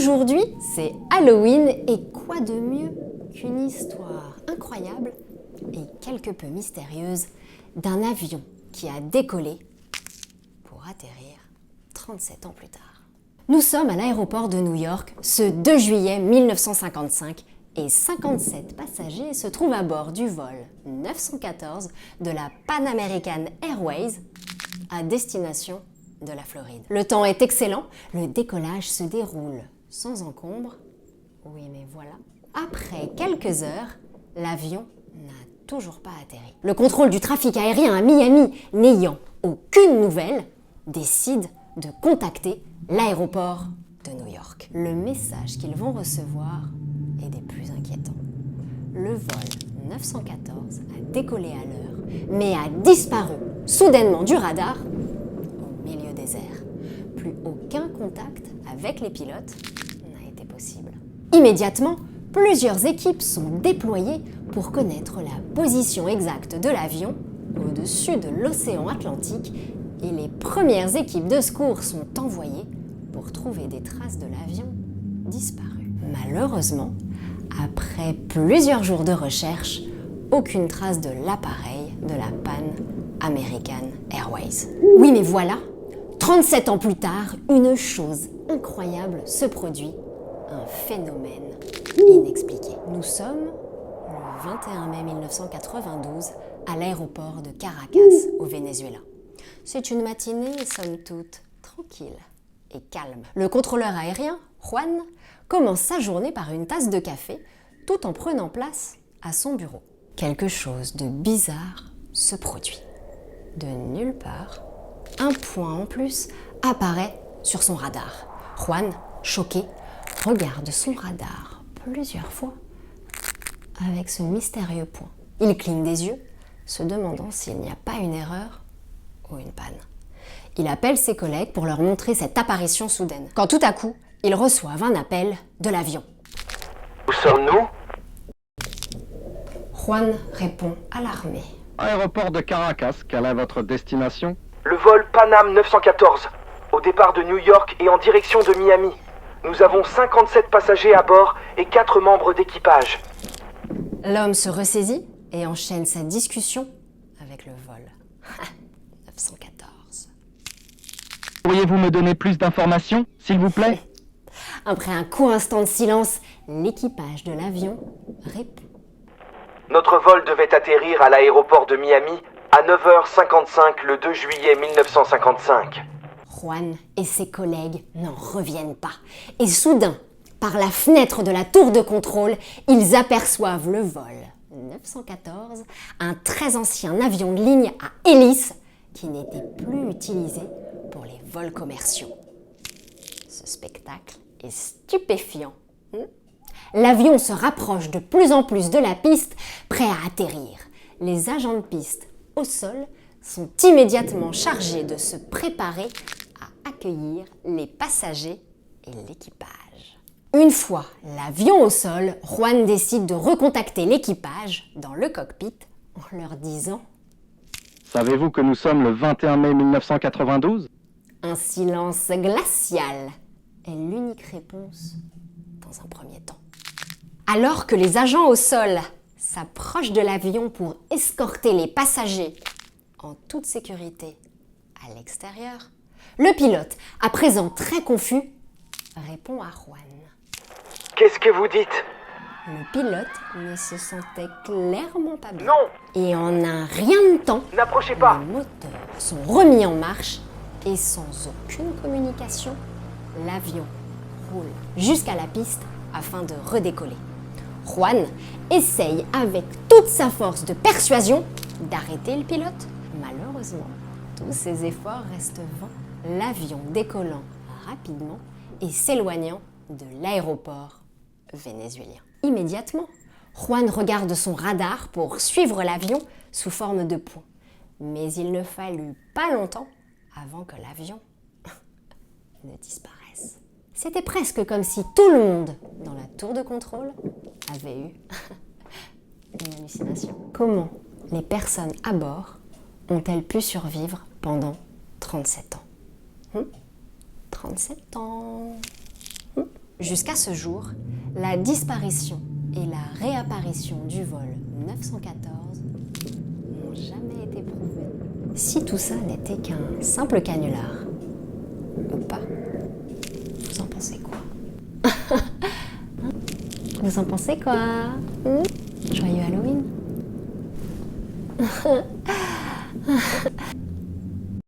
Aujourd'hui, c'est Halloween et quoi de mieux qu'une histoire incroyable et quelque peu mystérieuse d'un avion qui a décollé pour atterrir 37 ans plus tard. Nous sommes à l'aéroport de New York ce 2 juillet 1955 et 57 passagers se trouvent à bord du vol 914 de la Pan American Airways à destination de la Floride. Le temps est excellent, le décollage se déroule sans encombre. Oui, mais voilà. Après quelques heures, l'avion n'a toujours pas atterri. Le contrôle du trafic aérien à Miami, n'ayant aucune nouvelle, décide de contacter l'aéroport de New York. Le message qu'ils vont recevoir est des plus inquiétants. Le vol 914 a décollé à l'heure, mais a disparu soudainement du radar au milieu des airs. Plus aucun contact avec les pilotes n'a été possible. Immédiatement, plusieurs équipes sont déployées pour connaître la position exacte de l'avion au-dessus de l'océan Atlantique et les premières équipes de secours sont envoyées pour trouver des traces de l'avion disparu. Malheureusement, après plusieurs jours de recherche, aucune trace de l'appareil de la Pan American Airways. Oui, mais voilà, 37 ans plus tard, une chose incroyable se produit, un phénomène inexpliqué. Nous sommes le 21 mai 1992 à l'aéroport de Caracas, au Venezuela. C'est une matinée, somme toute, tranquille et calme. Le contrôleur aérien, Juan, commence sa journée par une tasse de café, tout en prenant place à son bureau. Quelque chose de bizarre se produit. De nulle part, un point en plus apparaît sur son radar. Juan, choqué, regarde son radar plusieurs fois avec ce mystérieux point. Il cligne des yeux, se demandant s'il n'y a pas une erreur ou une panne. Il appelle ses collègues pour leur montrer cette apparition soudaine. Quand tout à coup, ils reçoivent un appel de l'avion. Où sommes-nous? Juan répond alarmé. Aéroport de Caracas, quelle est votre destination? Le vol Panam 914, au départ de New York et en direction de Miami. Nous avons 57 passagers à bord et 4 membres d'équipage. L'homme se ressaisit et enchaîne sa discussion avec le vol. 914. Pourriez-vous me donner plus d'informations, s'il vous plaît? Après un court instant de silence, l'équipage de l'avion répond. Notre vol devait atterrir à l'aéroport de Miami à 9h55 le 2 juillet 1955. Juan et ses collègues n'en reviennent pas. Et soudain, par la fenêtre de la tour de contrôle, ils aperçoivent le vol 914, un très ancien avion de ligne à hélice qui n'était plus utilisé pour les vols commerciaux. Ce spectacle est stupéfiant. L'avion se rapproche de plus en plus de la piste, prêt à atterrir. Les agents de piste au sol sont immédiatement chargés de se préparer à accueillir les passagers et l'équipage. Une fois l'avion au sol, Juan décide de recontacter l'équipage dans le cockpit en leur disant « Savez-vous que nous sommes le 21 mai 1992? Un silence glacial est l'unique réponse dans un premier temps. Alors que les agents au sol s'approchent de l'avion pour escorter les passagers en toute sécurité à l'extérieur, le pilote, à présent très confus, répond à Juan. Qu'est-ce que vous dites? Le pilote ne se sentait clairement pas bien. Non! Et en un rien de temps, N'approchez pas! les moteurs sont remis en marche et sans aucune communication, l'avion roule jusqu'à la piste afin de redécoller. Juan essaye avec toute sa force de persuasion d'arrêter le pilote. Malheureusement, tous ses efforts restent vains, l'avion décollant rapidement et s'éloignant de l'aéroport vénézuélien. Immédiatement, Juan regarde son radar pour suivre l'avion sous forme de point. Mais il ne fallut pas longtemps avant que l'avion ne disparaisse. C'était presque comme si tout le monde dans la tour de contrôle avait eu une hallucination. Comment les personnes à bord ont-elles pu survivre pendant 37 ans 37 ans Jusqu'à ce jour, la disparition et la réapparition du vol 914 n'ont jamais été prouvées. Si tout ça n'était qu'un simple canular, ou pas, vous en pensez quoi? Vous en pensez quoi? Joyeux Halloween.